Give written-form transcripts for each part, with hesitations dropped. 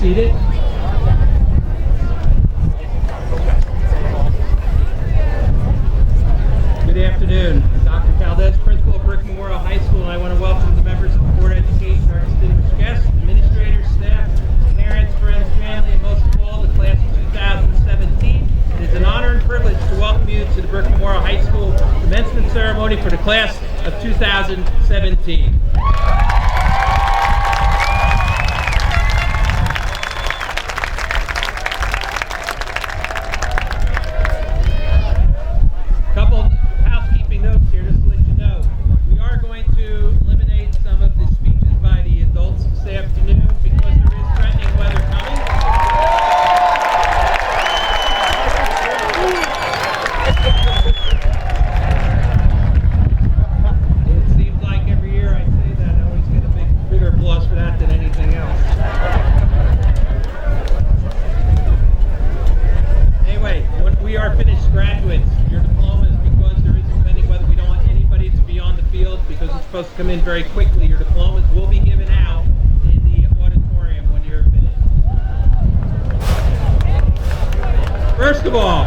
seated. Good afternoon. Dr. Valdez, Principal of Brick Memorial High School, and I want to welcome the members of the Board of Education, our distinguished guests, administrators, staff, parents, friends, family, and most of all, the class of 2017. It is an honor and privilege to welcome you to the Brick Memorial High School commencement ceremony for the class of 2017. Couple housekeeping notes here just to let you know. We are going to eliminate some of the speeches by the adults this afternoon because there is threatening weather coming. It seems like every year I say that I always get a bigger applause for that than anything else. Anyway, when we are finished, graduates, your diplomas, because there is impending weather, we don't want anybody to be on the field because it's supposed to come in very quickly. Your diplomas will be given out in the auditorium when you're finished. First of all,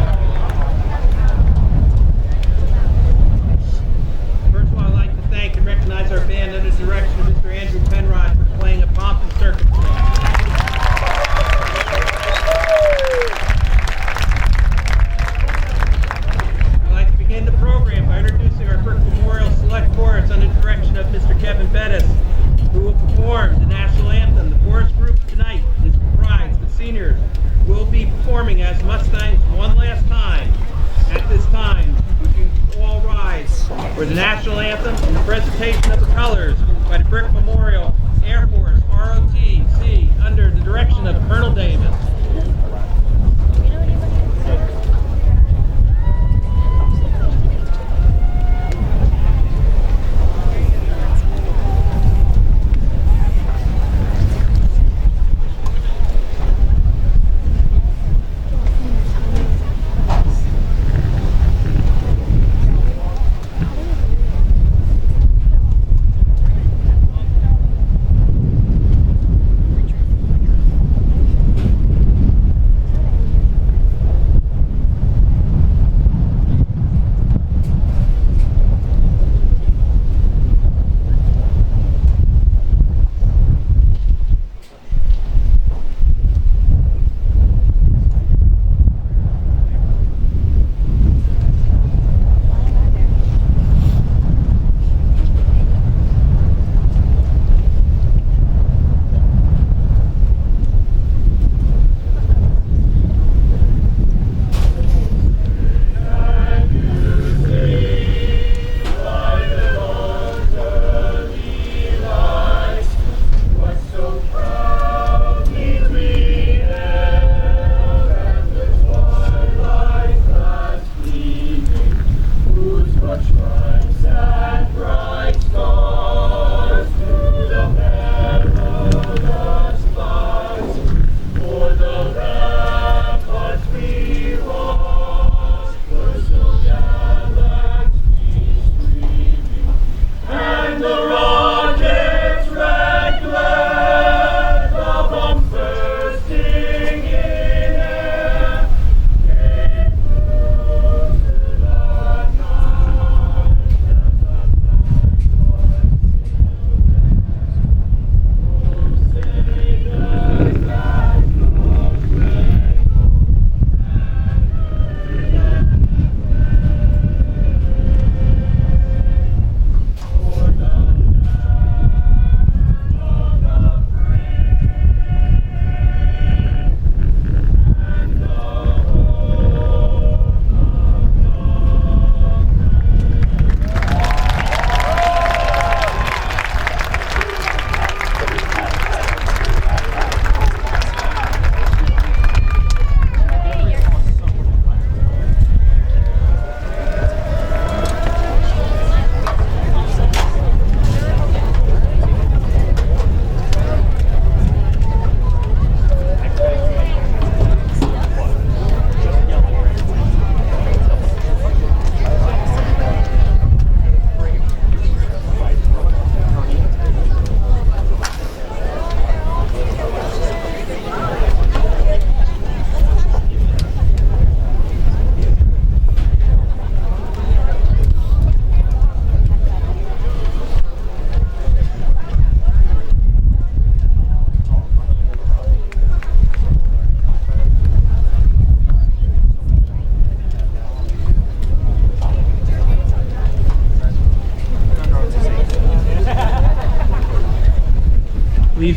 I'd like to thank and recognize our band under the direction of Mr. Andrew Penrod for playing a pomp and circumstance. In the program by introducing our Brick Memorial Select Chorus under the direction of Mr. Kevin Bettis, who will perform the national anthem. The chorus group tonight is comprised of seniors who will be performing as Mustangs one last time. At this time, would you all rise for the national anthem and the presentation of the colors by the Brick Memorial Air Force ROTC under the direction of Colonel Davis.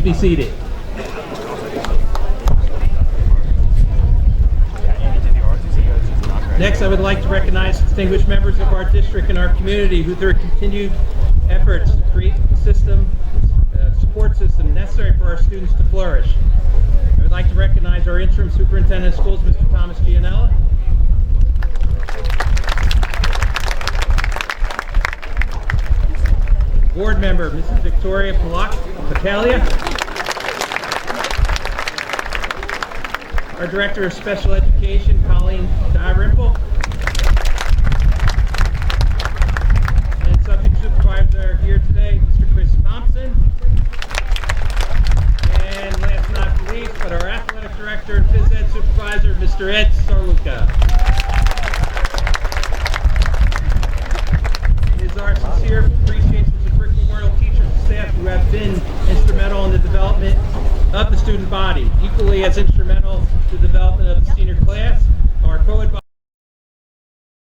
be seated. Next, I would like to recognize distinguished members of our district and our community who, through continued efforts, create a support system necessary for our students to flourish. I would like to recognize our interim superintendent of schools, Mr. Thomas Gianella. Board member, Mrs. Victoria Patalia. Our Director of Special Education, Colleen Dalrymple. And subject supervisors are here today, Mr. Chris Thompson. And last but not least, but our Athletic Director and Phys Ed Supervisor, Mr. Ed Sarluka. It is our sincere appreciation to the Frick Memorial teachers and staff who have been instrumental in the development of the student body, equally as instrumental to the development of the senior class. Our co-advisors,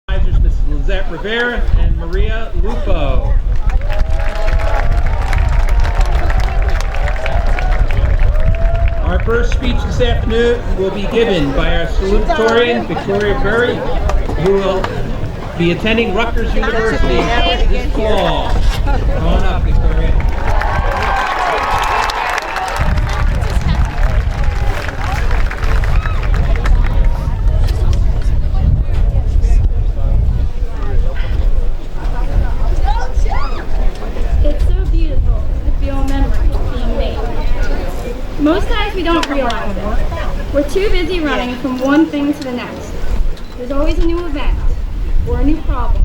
Mrs. Lizette Rivera and Maria Lupo. Our first speech this afternoon will be given by our salutatorian, Victoria Berry, who will be attending Rutgers University this fall. Come on up, Victoria. Most times we don't realize it. We're too busy running from one thing to the next. There's always a new event, or a new problem,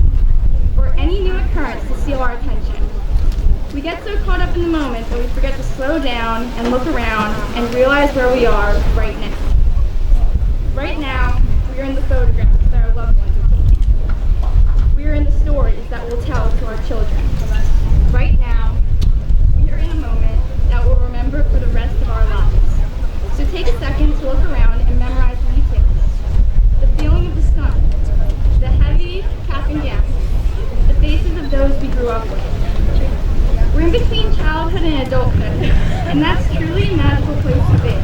or any new occurrence to steal our attention. We get so caught up in the moment that we forget to slow down and look around and realize where we are right now. Right now, we are in the photographs that our loved ones are taking. We are in the stories that we'll tell to our children. Right now, we are in a moment that we'll remember for the rest of our lives. So take a second to look around and memorize the details. The feeling of the sun, the heavy cap and gown, the faces of those we grew up with. We're in between childhood and adulthood, and that's truly a magical place to be.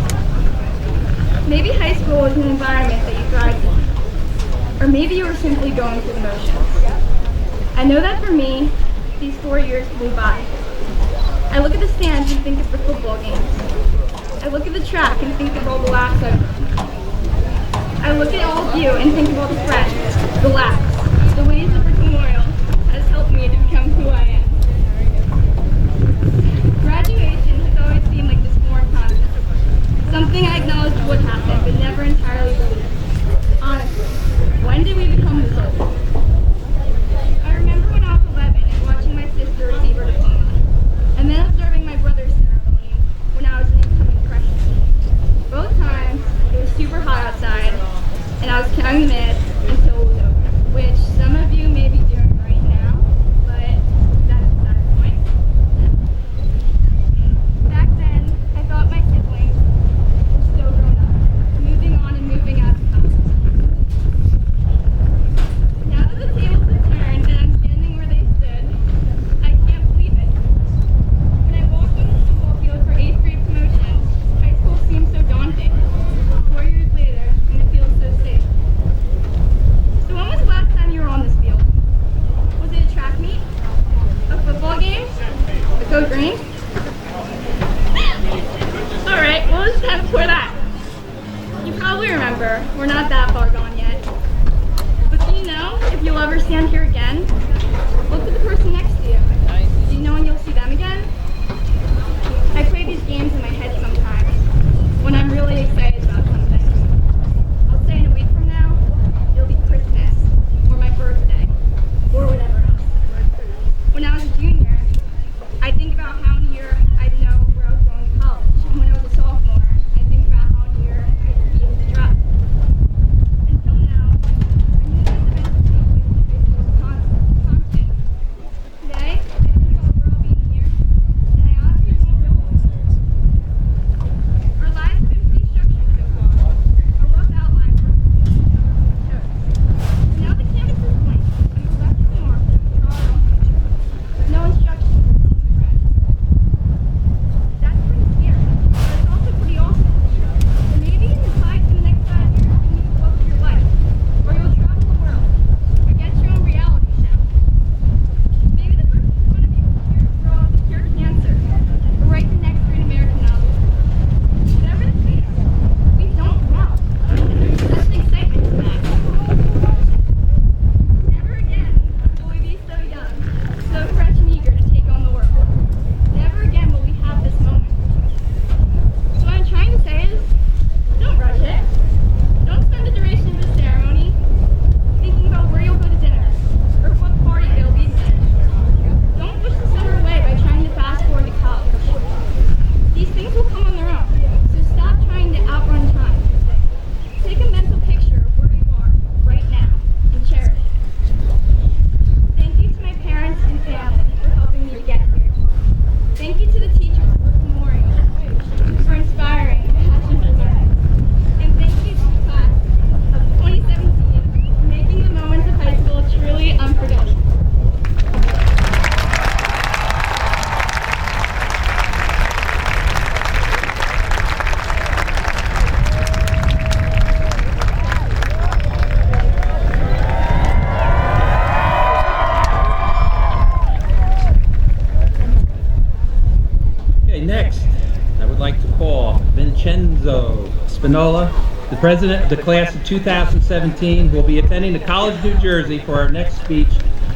Maybe high school was an environment that you thrived in, or maybe you were simply going through the motions. I know that for me, these 4 years flew by. I look at the stands and think of the football games. I look at the track and think of all the laughs I've heard. I look at all of you and think of all the friends, the laughs, the ways that Frick Memorial has helped me to become who I am. Graduation has always seemed like this foreign concept, something I acknowledged would happen but never entirely believed. Honestly, when did we become this old? I remember when I was 11 and watching my sister receive her diploma, and then observing my brother's ceremony when I was an incoming freshman. Both times, it was super hot outside, and I was counting minutes until it was over, which some of you may be doing right now, but that's beside the point. Back then, I thought my siblings were still grown up, moving on and moving out of college. Now that the tables have turned and I'm standing where they stood, I can't believe it. When I walked on the football field for 8th grade promotions, high school seemed so daunting. 4 years later, and it feels so safe. So when was the last time you were on this field? Was it a track meet? A football game? A Go Green? Alright, what was the time before that? You probably remember, we're not that far gone yet. But do you know, if you'll ever stand here again, look at the person next to you. Do you know when you'll see them again? I play these games in my head sometimes, when I'm really excited about something. I'll say in a week from now, it'll be Christmas, or my birthday, or whatever else. When I was a junior, I think about how in a year I'd know where I was going to college. And when I was a sophomore, I think about how in a year I'd be able to drop. Until now, I knew this event would take place in high school, Wisconsin. Spinola, the president of the class of 2017, who will be attending the College of New Jersey for our next speech,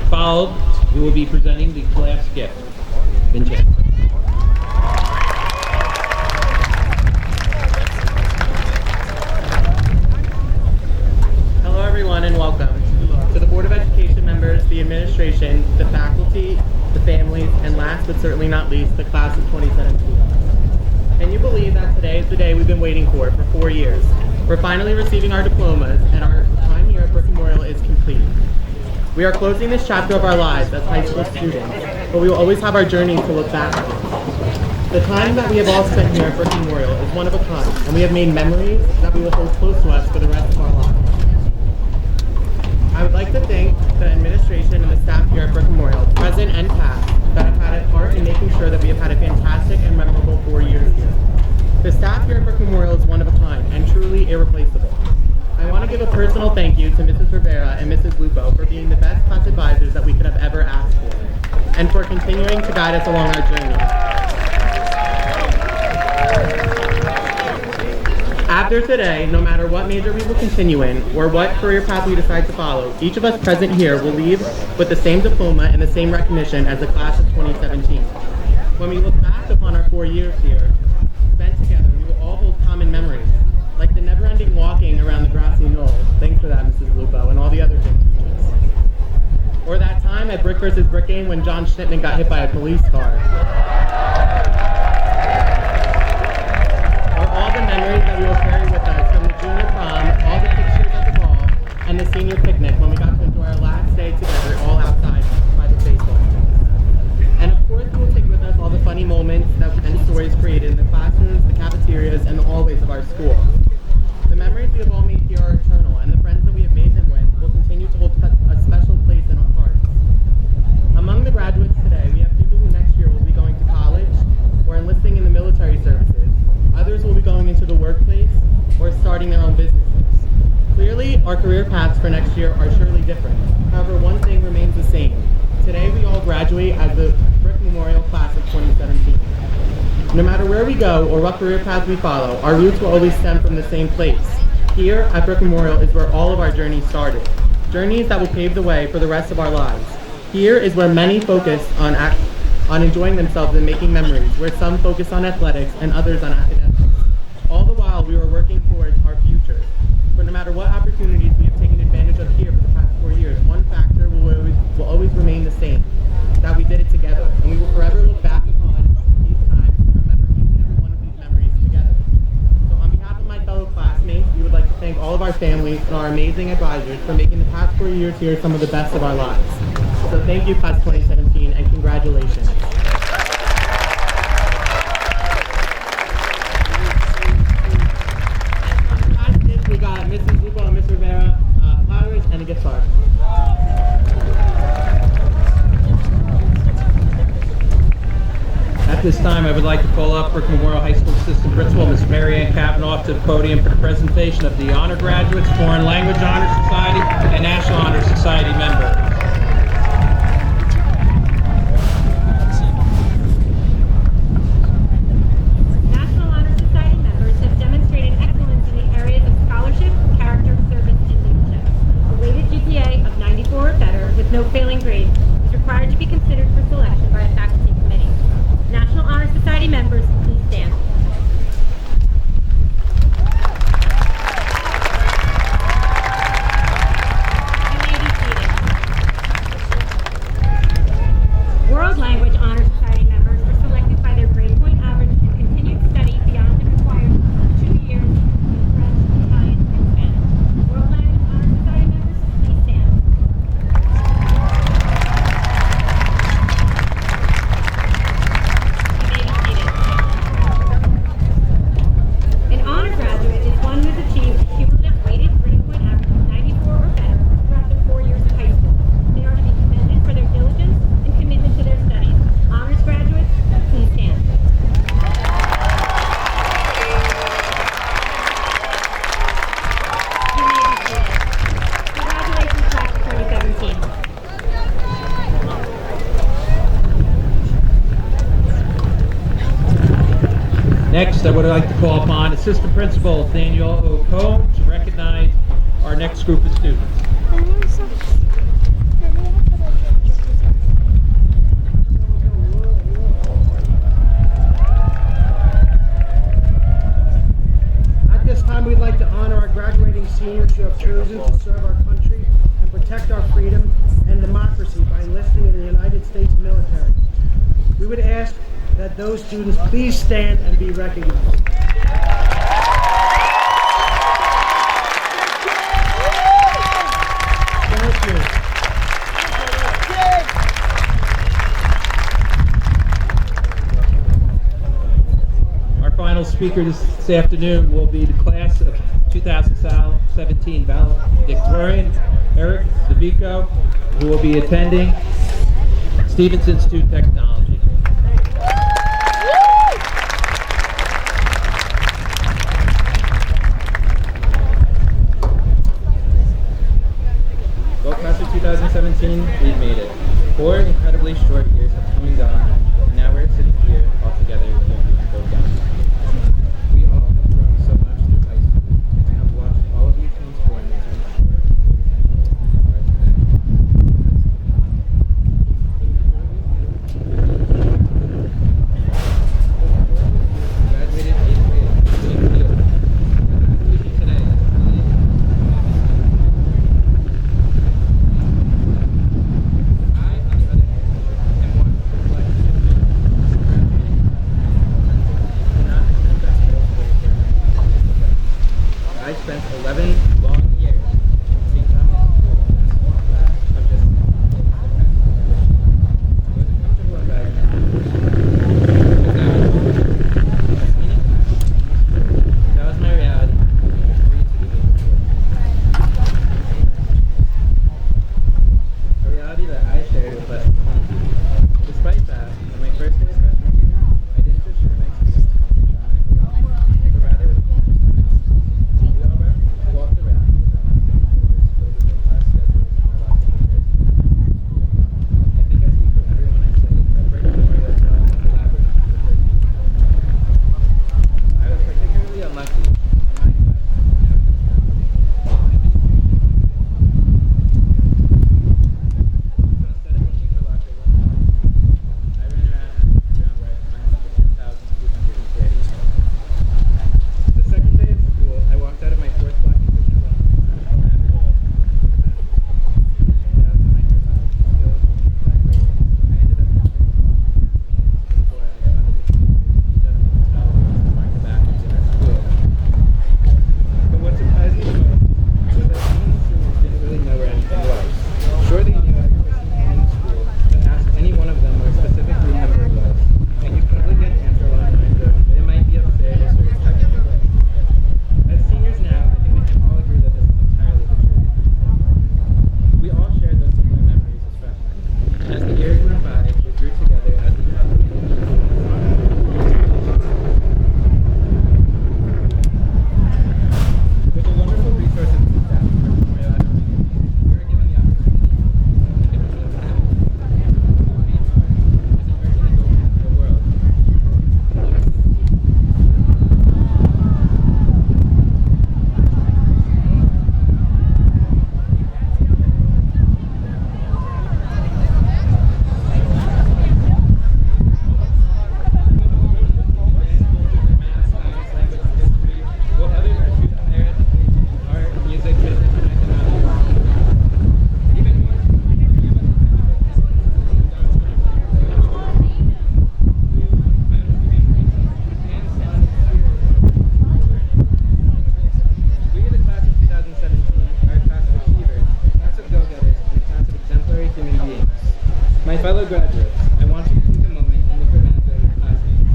followed, who will be presenting the class gift. Vincenzo. Hello everyone and welcome to the Board of Education members, the administration, the faculty, the families, and last but certainly not least, the class of 2017. Can you believe that today is the day we've been waiting for 4 years? We're finally receiving our diplomas and our time here at Brooke Memorial is complete. We are closing this chapter of our lives as high school students, but we will always have our journey to look back on. The time that we have all spent here at Brooke Memorial is one of a kind, and we have made memories that we will hold close to us for the rest of our lives. I would like to thank the administration and the staff here at Brooke Memorial, present and past, that have had a part in making sure that we have had a fantastic and memorable 4 years here. The staff here at Brooke Memorial is one of a kind and truly irreplaceable. I want to give a personal thank you to Mrs. Rivera and Mrs. Lupo for being the best class advisors that we could have ever asked for, and for continuing to guide us along our journey. After today, no matter what major we will continue in or what career path we decide to follow, each of us present here will leave with the same diploma and the same recognition as the class of 2017. When we look back upon our 4 years here spent together, we will all hold common memories, like the never-ending walking around the grassy knoll, thanks for that, Mrs. Lupo, and all the other gym teachers. Or that time at Brick vs. Brick game when John Schnittman got hit by a police car. All the memories that we will carry with us from the junior prom, all the pictures at the ball, and the senior picnic when we got to enjoy our last day together all outside by the baseball field. And of course we will take with us all the funny moments and stories created in the classrooms, the cafeterias, and the hallways of our school. The memories we have all made here are eternal, and the friends that we have made them with will continue to hold a special place in our hearts. Among the graduates today, we have people who next year will be going to college or enlisting in the military services. Others will be going into the workplace or starting their own businesses. Clearly, our career paths for next year are surely different. However, one thing remains the same. Today, we all graduate as the Brooke Memorial Class of 2017. No matter where we go or what career path we follow, our roots will always stem from the same place. Here at Brooke Memorial is where all of our journeys started. Journeys that will pave the way for the rest of our lives. Here is where many focus on enjoying themselves and making memories, where some focus on athletics and others on academics. All the while, we are working towards our future. But no matter what opportunities we have taken advantage of here for the past 4 years, one factor will always remain the same, that we did it together. And we will forever look back upon these times and remember each and every one of these memories together. So on behalf of my fellow classmates, we would like to thank all of our families and our amazing advisors for making the past 4 years here some of the best of our lives. So thank you, Class 2017, and congratulations. We got Mrs. Lupo and Ms. Rivera, flowers, and a gift card. At this time, I would like to call up Brooke Memorial High School Assistant Principal, Ms. Mary Ann Kavanaugh, to the podium for the presentation of the Honor Graduates, Foreign Language Honor Society, and National Honor Society members. No failing grade is required to be considered for selection by a faculty committee. National Honor Society members, please stand. You may be seated. World Language Honor Society members are selected by their grade point average and continued study beyond the required 2 years in French, Italian, and Spanish. World Language Honor Society members, please stand. Next, I would like to call upon Assistant Principal Daniel O'Cone to recognize our next group of students. At this time, we'd like to honor our graduating seniors who have chosen to serve our country and protect our freedom and democracy by enlisting in the United States military. We would ask that those students please stand and be recognized. Thank you. Our final speaker this afternoon will be the class of 2017 valedictorian, Eric DeVico, who will be attending Stevens Institute Technology. Well, class of 2017, we've made it. 4 incredibly short years have come and gone, and now we're sitting here all together looking to go down. We all have grown so much through high school, and have watched all of you transform into mature, independent are today. Graduated 8th grade, same field. Speaking today, I, on the other hand, am one who reflects I spent 11 long years at the same time in school in a small class of just it was a comfortable environment. That was my reality. I was free to do a reality that I shared with less than 20 people. Despite that, on my first day of freshman year, I didn't just share my experience with my academic, but rather with teachers. We all walked around with our folders filled with our class schedules and our locked papers. I think I speak for everyone I say that Brick Memorial felt collaborative for the first year. I was particularly unlucky in my class. So instead of looking for locker rooms, I ran around where I climbed to 10,230. The second day of school, I walked out of my fourth block in Christian Run. I ended up having before I decided to hotel to mark the bathrooms in our school. But what surprised me the most was that even the seniors didn't really know where anything was. Sure, they knew every person in the school, but ask any one of them where a specific room number was, and you'd probably get an answer along the lines of, it might be upstairs or it's technically way. As seniors now, I think we can all agree that this is entirely the truth. We all shared those similar memories as freshmen, and as the years went by, we grew together as we have with the wonderful resources and staff of our Memorial Academy, we were given the opportunity to give a team back. Being smart isn't where to go in the world. Math, science, language, and history, while others are choosing higher education, art, music, business, and economics. Even more, few of us attended dance We are the class of 2017, our class of achievers, a class of go-getters, and a class of exemplary human beings. My fellow graduates, I want you to take a moment and look around at your classmates.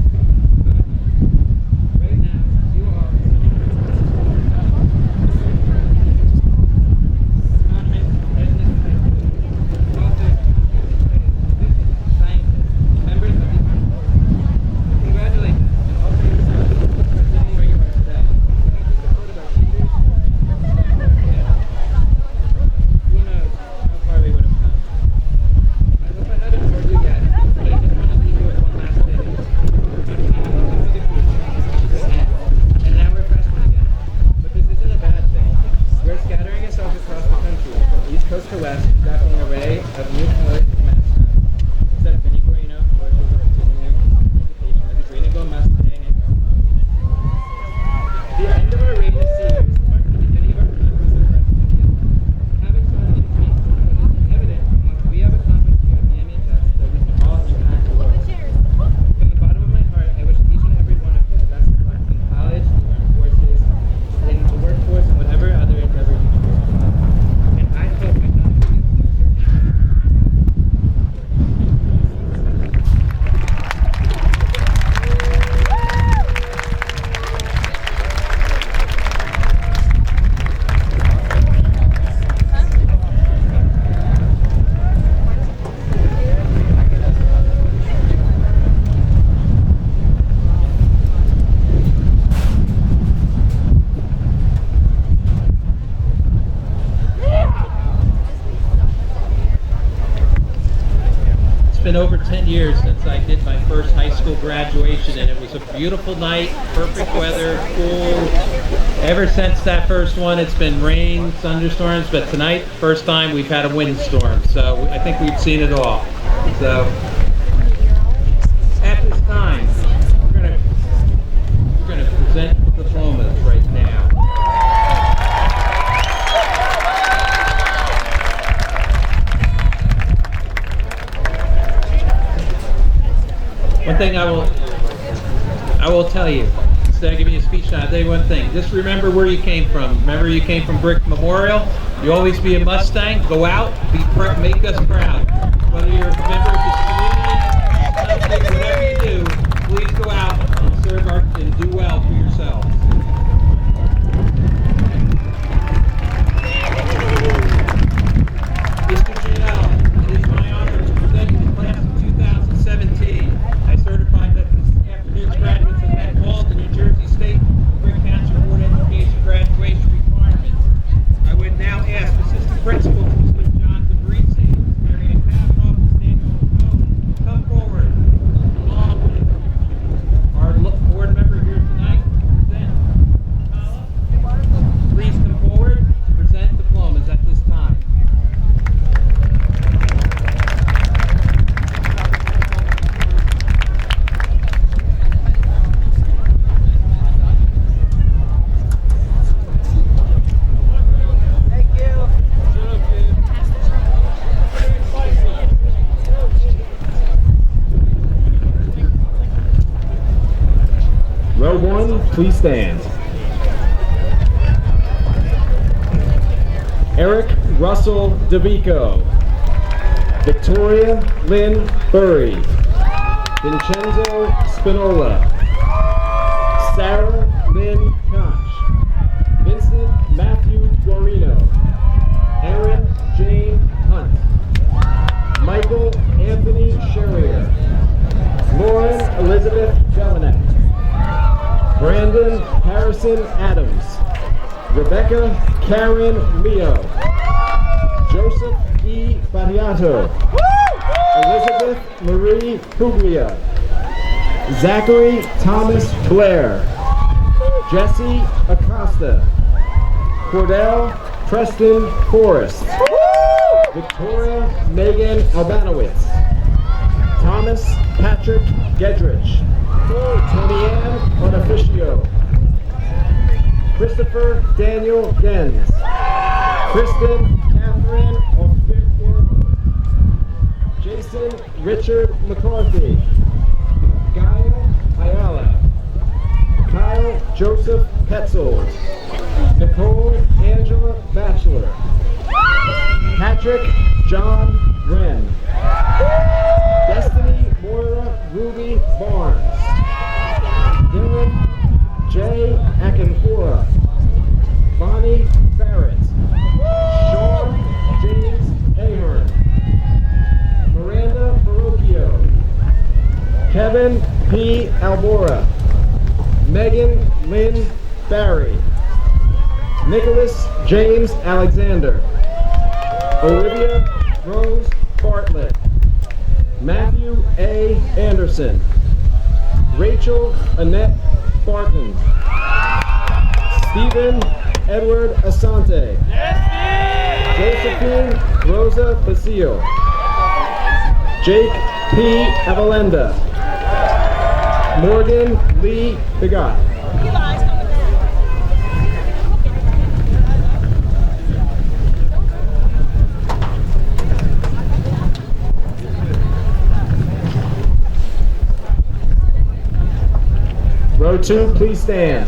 Right now, you all economists, presidents of high school, authors, physicists, scientists, members of the armed forces. Congratulate them and also yourselves for sitting where you are today. Thank the support of our teachers. Who knows how far we would have come. I hope I haven't bored you yet. coast to west, drafting an array of new colors and mascots. Except Vinny Bueno, of course, was representing him education as a green and gold Mustang and the end of our reign as seniors marks the beginning of our conquest of fraternity. Having sought to increase because it's evident from what we have accomplished here at BTMHS that we can all impact the world. From the bottom of my heart, I wish each and every one of you the best of luck in college, in the armed forces, in the workforce, and whatever other endeavor you choose. And I hope I not only It's been over 10 years since I did my first high school graduation, and it was a beautiful night, perfect weather, cool. Ever since that first one, it's been rain, thunderstorms, but tonight, first time we've had a windstorm, so I think we've seen it all. So, at this time, we're gonna present diplomas right now. One thing I will tell you, instead of giving you a speech now, I'll tell you one thing. Just remember where you came from. Remember you came from Brick Memorial. You always be a Mustang. Go out, make us proud. Whether you're a member of this community, whatever you do, please go out and serve and do well for yourselves. Mr. Janelle, it is my honor to present you the class of 2017. I certified that this afternoon's graduates have met all the New Jersey State Brick Township Board of Education graduation requirements. I would now ask Assistant Principal Mr. John DeBrisi, Mary Ann Kavanaugh, and Daniel Cohen, come forward along with our board member here tonight to present. Please come forward to present diplomas at this time. Row one, please stand. Eric Russell DeVico. Victoria Lynn Burry. Vincenzo Spinola. Sarah Lynn Koch. Vincent Matthew Guarino. Erin Jane Hunt. Michael Anthony Sherrier. Lauren Elizabeth Jelinek. Brandon Harrison Adams. Rebecca Karen Leo. Joseph E. Bariato. Elizabeth Marie Puglia. Zachary Thomas Blair. Jesse Acosta. Cordell Preston Forrest. Victoria Megan Albanowitz. Thomas Patrick Gedrich. Tony Ann Bonificio. Christopher Daniel Gens. Kristen Catherine O'Firkin. Jason Richard McCarthy. Gaia Ayala. Kyle Joseph Petzels. Nicole Angela Batchelor. Patrick John Wren. Destiny Moira Ruby Barnes. Dylan J. Akinfora. Bonnie Barrett. Sean James Ahern. Miranda Barocchio. Kevin P. Albora. Megan Lynn Barry. Nicholas James Alexander. Olivia Rose Bartlett. Matthew A. Anderson. Rachel Annette Barton. Stephen Edward Asante. Josephine Rosa Basile. Jake P. Avalenda. Morgan Lee Bigot. Row 2, please stand.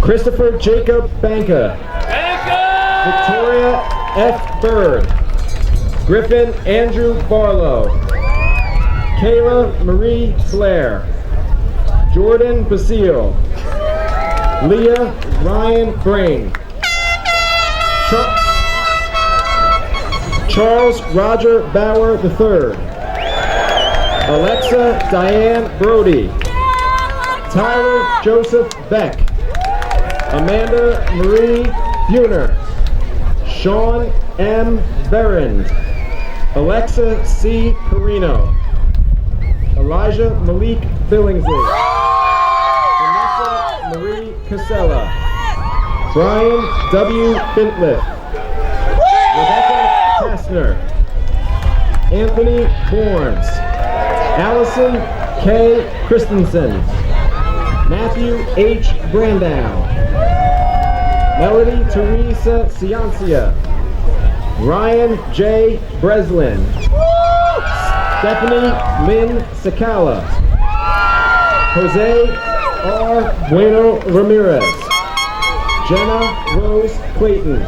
Christopher Jacob Banka. Victoria F. Bird. Griffin Andrew Barlow. Kayla Marie Flair. Jordan Basile. Leah Ryan Brain. Charles Roger Bauer III. Alexa Diane Brody. Tyler Joseph Beck. Amanda Marie Buhner. Sean M. Berend. Alexa C. Perino. Elijah Malik Billingsley. Vanessa Marie Casella. Brian W. Bintliff. Rebecca Kastner. Anthony Borns. Allison K. Christensen. Matthew H. Brandow. Melody Teresa Ciancia. Ryan J. Breslin. Stephanie Lynn Sakala. Jose R. Bueno Ramirez. Jenna Rose Clayton.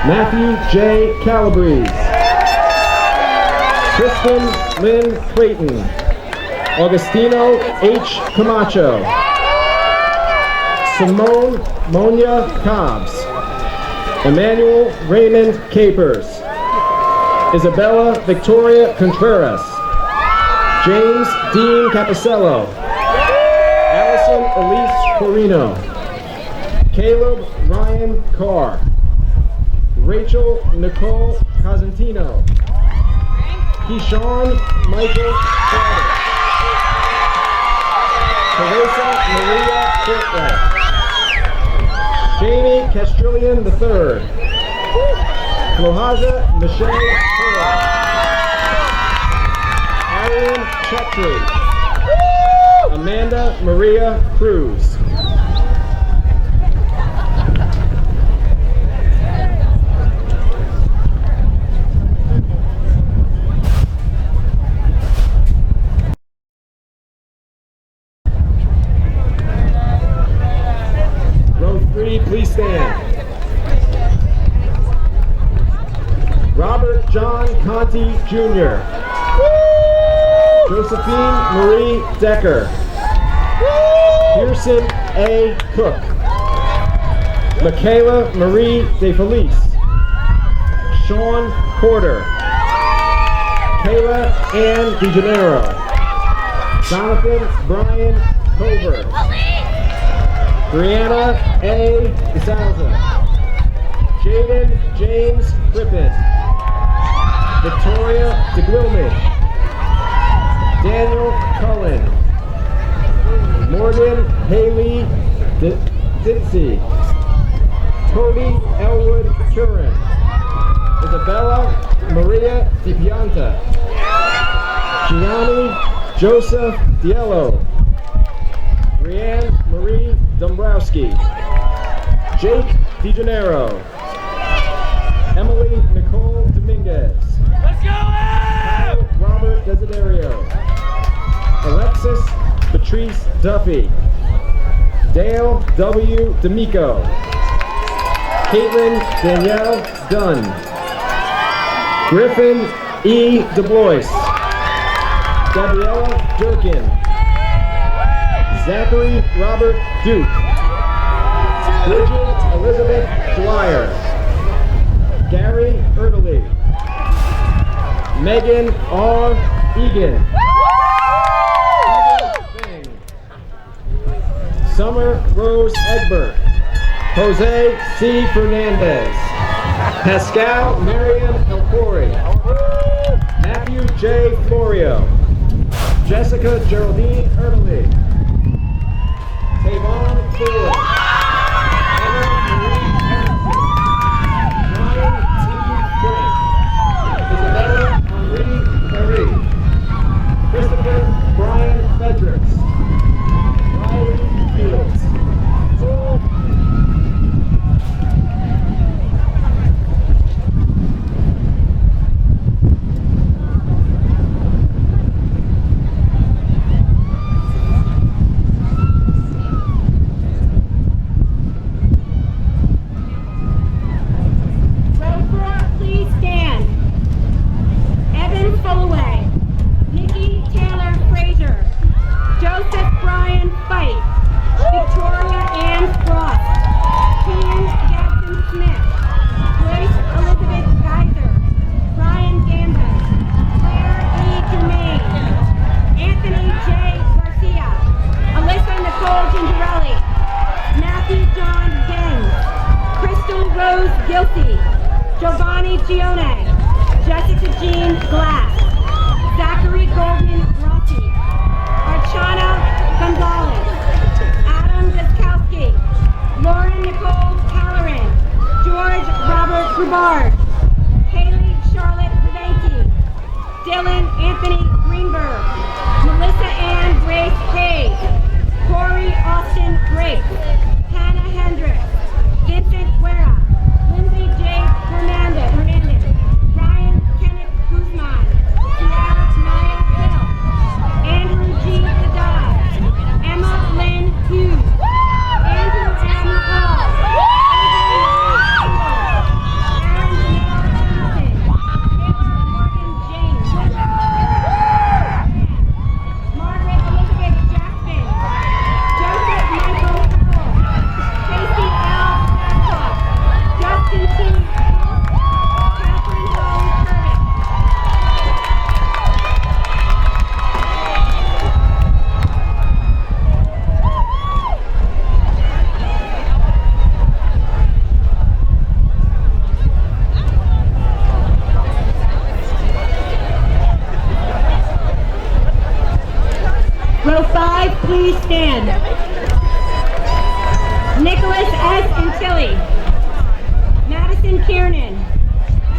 Matthew J. Calabrese. Kristen Lynn Clayton. Augustino H. Camacho. Simone Monia Cobbs. Emmanuel Raymond Capers. Isabella Victoria Contreras. James Dean Capicello. Allison Elise Corino. Caleb Ryan Carr. Rachel Nicole Cosentino. Keyshawn Michael Carter. Teresa Maria Fortwright. Jamie Castrillion III. Lohaza Michelle Torres. Arian Chetry. Amanda Maria Cruz. Row 3, please stand. Robert John Conti Jr. Josephine Marie Decker. Pearson A. Cook. Michaela Marie DeFelice. Sean Porter. Kayla Ann DeGenero. Jonathan Brian Covert. Brianna A. DeSalza. Jaden James Crippen. Victoria DeGuilman. Daniel Cullen. Morgan Haley Ditzy. Cody Elwood Curran. Isabella Maria DiPianta. Gianni Joseph Diello. Brianne Marie Dombrowski. Jake DeGenero. Emily Nicole Dominguez. Let's go, Em! Robert Desiderio. Alexis Patrice Duffy. Dale W. D'Amico. Caitlin Danielle Dunn. Griffin E. DuBois. Gabriella Durkin. Zachary Robert Duke. Bridget Elizabeth Dwyer. Gary Erdely. Megan R. Egan. Summer Rose Egbert. Jose C. Fernandez. Pascal Marian Elcori. Matthew J. Florio. Jessica Geraldine Erdely. Tavon Ford. Emma Marie Erickson. Rossi, Giovanni Gione, Jessica Jean Glass, Zachary Goldman Rossi, Archana Gonzalez, Adam Gaskowski, Lauren Nicole Halloran, George Robert Grubard, Haley Charlotte Vivanti, Dylan Anthony Greenberg, Melissa Ann Grace Hayes, Corey Austin Briggs, Hannah Hendricks, Vincent Guerra, Lindsay J. Hernandez, Ryan Kenneth Guzman, Tiara Naya Hill, Andrew G. Haddad, Emma Lynn Hughes, Andrew M. Hall, Aaron Janelle Anderson, Morgan James, Margaret Elizabeth Jackson, Joseph Michael Howell, Casey L. Babcock, Justin T. Catherine Rose Curtis. Row 5, please stand. Nicholas S. Antilli, Madison Kiernan,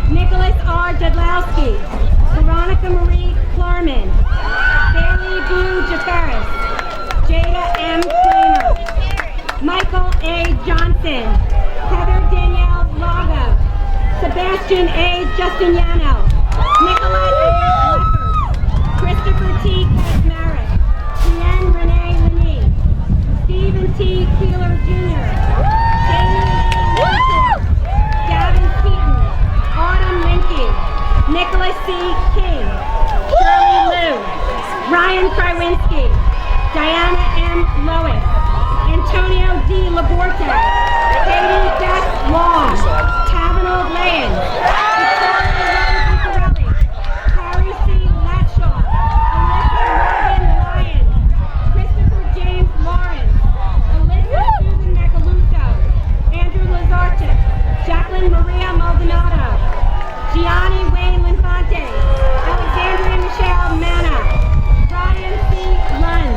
Nicholas R. Jadlowski, Veronica Marie Klarman, Bailey Blue Jafaris, Jada M. Kramer, Michael A. Johnson, Heather Danielle Lago, Sebastian A. Justiniano, Nicolette A. Leppard, Christopher T. Kaczmarek, Deanne Renee Lenee, Stephen T. Keeler Jr., Jamie A. Lincoln, Gavin Keaton, Autumn Linke, Nicholas C. King, Shirley Liu, Ryan Krywinski, Diana M. Lois, Antonio D. Laborte, Katie Beth Long, Kavanaugh Land, Victoria Rose Nicorelli, Carrie C. Latshaw, Alyssa Morgan Lyons, Christopher James Lawrence, Alyssa Susan Macaluso, Andrew Lazarchik, Jacqueline Maria Maldonado, Gianni Wayne Linfante, Alexandria Michelle Manna, Brian C. Lund,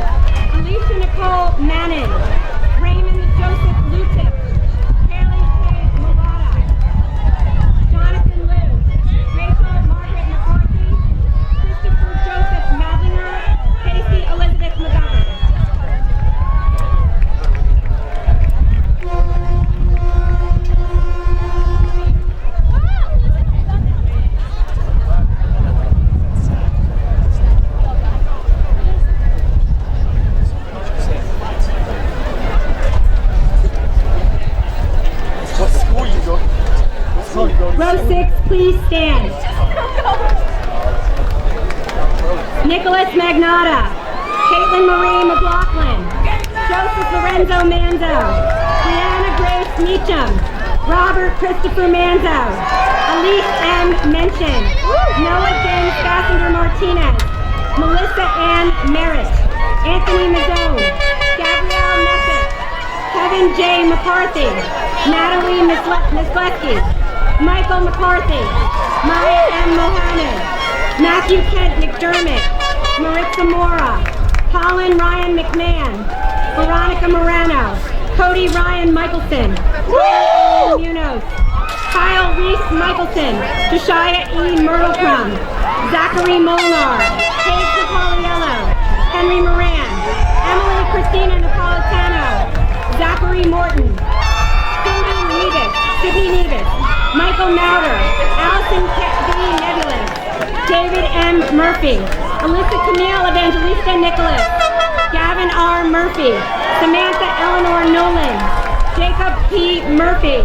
Alicia Nicole Manning, Raymond Joseph Lutic, Haley K. Mulata, Jonathan Liu, Rachel Margaret McCarthy, Christopher Joseph Madlinger, Casey Elizabeth McGovern. Row 6, please stand. Nicholas Magnata, Caitlin Marie McLaughlin, Joseph Lorenzo Manzo, Brianna Grace Meacham, Robert Christopher Manzo, Elise M. Mention, Noah James Fassender Martinez, Melissa Ann Merritt, Anthony Mazzone, Gabrielle Messick, Kevin J. McCarthy, Natalie Misleski, Michael McCarthy, Maya M. Mohamed, Matthew Kent McDermott, Maritza Mora, Colin Ryan McMahon, Veronica Morano, Cody Ryan Michelson, Ryan Munoz, Kyle Reese Michelson, Josiah E. Myrtlecrum, Zachary Molnar, Paige Napoliello, Henry Moran, Emily Christina Napolitano, Zachary Morton, Sydney Nevis, Michael Mauder, Allison B. Nebulous, David M. Murphy, Alyssa Camille Evangelista Nicholas, Gavin R. Murphy, Samantha Eleanor Nolan, Jacob P. Murphy,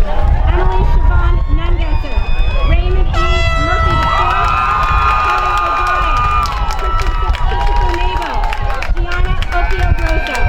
Emily Siobhan Nungesser, Raymond E. Murphy IV, Kelly O'Brien, Christopher Nabo, Gianna Opio Grosso.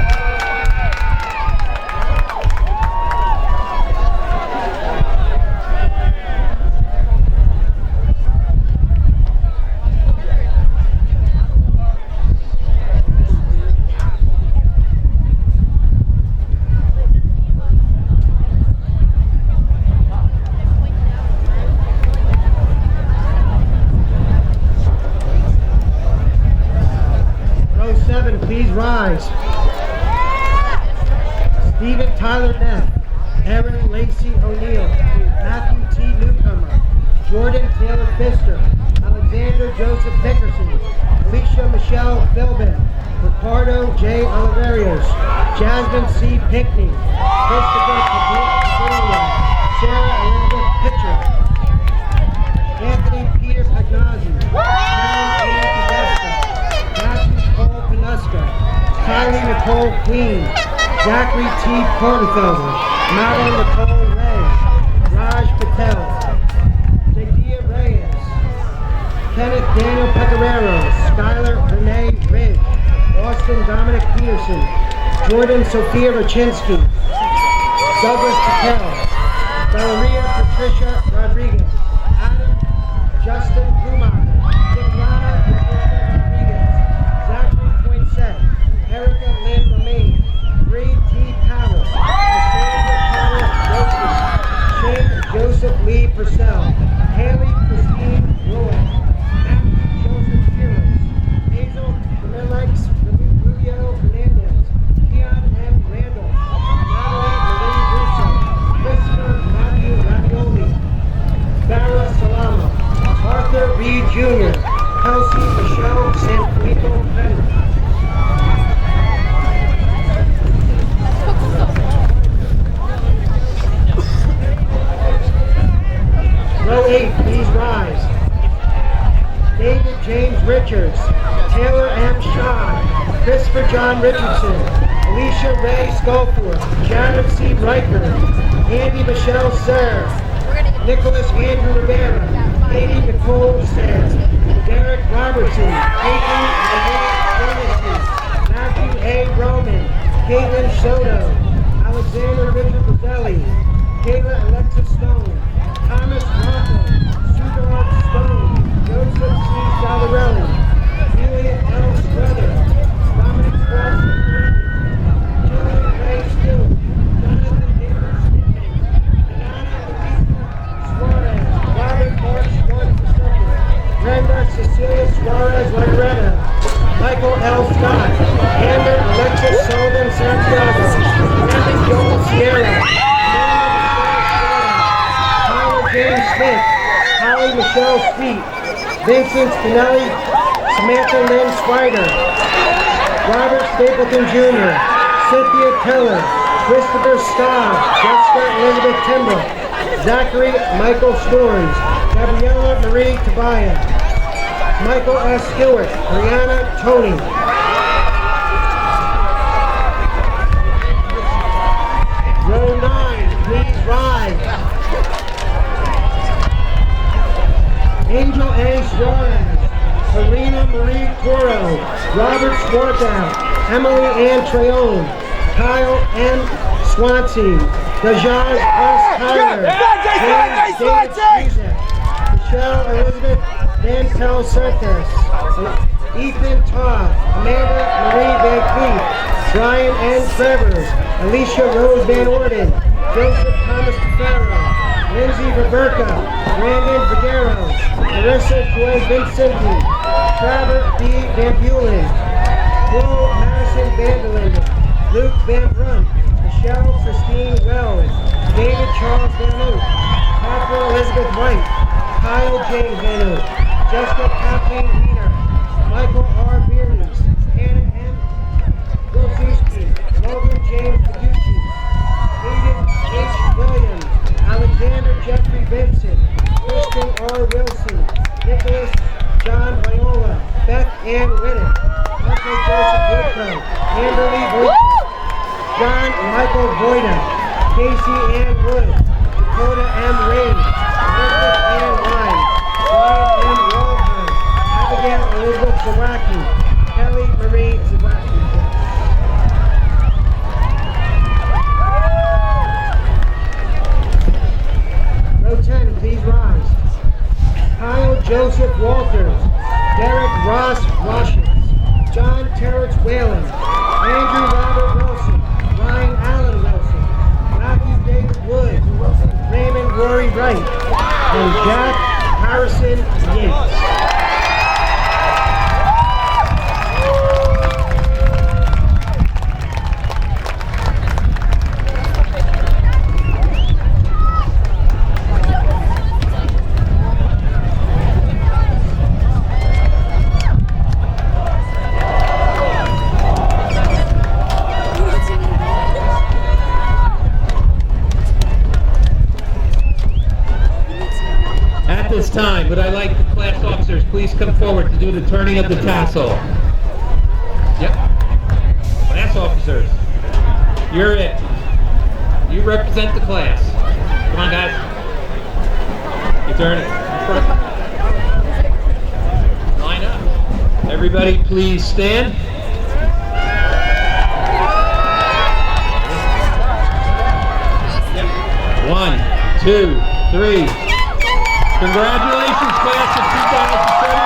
rise. Stephen Tyler Neff, Erin Lacey O'Neill, Matthew T. Newcomer, Jordan Taylor Pfister, Alexander Joseph Dickerson, Alicia Michelle Philbin, Ricardo J. Oliverios, Jasmine C. Pinkney, Christopher Padilla, Sarah Elizabeth Pitcher, Anthony Peter Pagnazzi, Karen Ann Podesta, Matthew Cole Pinuska, Kylie Nicole Queen, Zachary T. Porterfelder, Madeline Nicole Ray, Raj Patel, Jadidia Reyes, Kenneth Daniel Pecoraro, Skylar Renee Ridge, Austin Dominic Peterson, Jordan Sophia Rachinsky, Douglas Patel, Valeria Patricia Rodriguez, Adam Justin Brumacher, Diplana Patricia Rodriguez, Zachary Poinsett, Erica Lynn Lemaine, Bree T. Powell, Cassandra Powell Shane Joseph Lee Purcell, Haley Christine Roy, Matthew Joseph Heroes, Hazel Camillex Rubio Hernandez, Keon M. Randall, Natalie Marie Russo, Christopher Matthew Ravioli, Farah Salama, Arthur Reed Jr., Kelsey Michelle Sanfilippo Bennett. Row 8, please rise. David James Richards, Taylor M. Shaw, Christopher John Richardson, Alicia Ray Sculptor, Janet C. Riker, Andy Michelle Serre, Nicholas Andrew Rivera, Katie Nicole Serre, Derek Robertson, Caitlin Renee Matthew A. Roman, Caitlin Soto, Alexander Richard Roselli, Kayla Alexis Stone, Thomas Rocco, Sudar Stone, Joseph C. Salarelli, Julian L. Struther, Dominic Foster, Julian Ray Stewart, Jonathan David Smith, Anana Suarez, Robert Mark Schwartz II, Brenda Cecilia Suarez Lagaretta, Michael L. Scott, Amber Alexis Sullivan Santiago, Samantha Joel Sierra, James Smith, Holly Michelle Sweet, Vincent Spinelli, Samantha Lynn Swider, Robert Stapleton Jr., Cynthia Keller, Christopher Staub, Jessica Elizabeth Timber, Zachary Michael Storms, Gabriella Marie Tabaya, Michael S. Stewart, Brianna Tony. Row 9, please rise. Angel A. Suarez, Helena Marie Toro, Robert Swarthout, Emily Ann Treon, Kyle M. Swansea, Dajaz S. Tyler, James David Struzek, Michelle Elizabeth Mantel Certes, Ethan Todd, Amanda Marie Van Cleef, Brian N. Travers, Alicia Rose Van Orden, Joseph Thomas DeFaro, Lindsay Roberta, Brandon Figueroa, Marissa Joy Vincenti, Trevor D. Van Bulen, Will Madison Vanderlinden, Luke Van Brunt, Michelle Christine Wells, David Charles Van Oak, Catherine Elizabeth White, Kyle James Van Oak, Jessica Kathleen Wiener, Michael R. Biernes, Hannah M. Wilczewski, Logan James Paducci, Aiden H. Williams, Alexander Jeffrey Vincent, Kristen R. Wilson, Nicholas John Viola, Beth Ann Whittick, Michael Joseph Woodcoe, Amberly Boyce, John Michael Boyda, Casey Ann Wood, Dakota M. Rain, Elizabeth Ann Wine, Brian M. Waldman, Abigail Elizabeth Zawacki, Kelly Marie Zawacki. Row 10, please rise. Kyle Joseph Walters, Derek Ross Washington, John Terrence Whalen, Andrew Robert Wilson, Ryan Allen Wilson, Matthew David Wood, Raymond Rory Wright, and Jack Harrison Yates. At this time, would I like the class officers please come forward to do the turning of the tassel? Yep. Class officers, you're it. You represent the class. Come on, guys. You turn it in front. Line up. Everybody please stand. Yep. 1, 2, 3. Congratulations, class of 2017.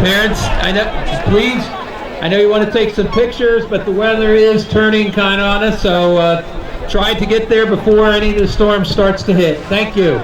Parents, I know, please, I know you want to take some pictures, but the weather is turning kind of on us, so try to get there before any of the storm starts to hit. Thank you.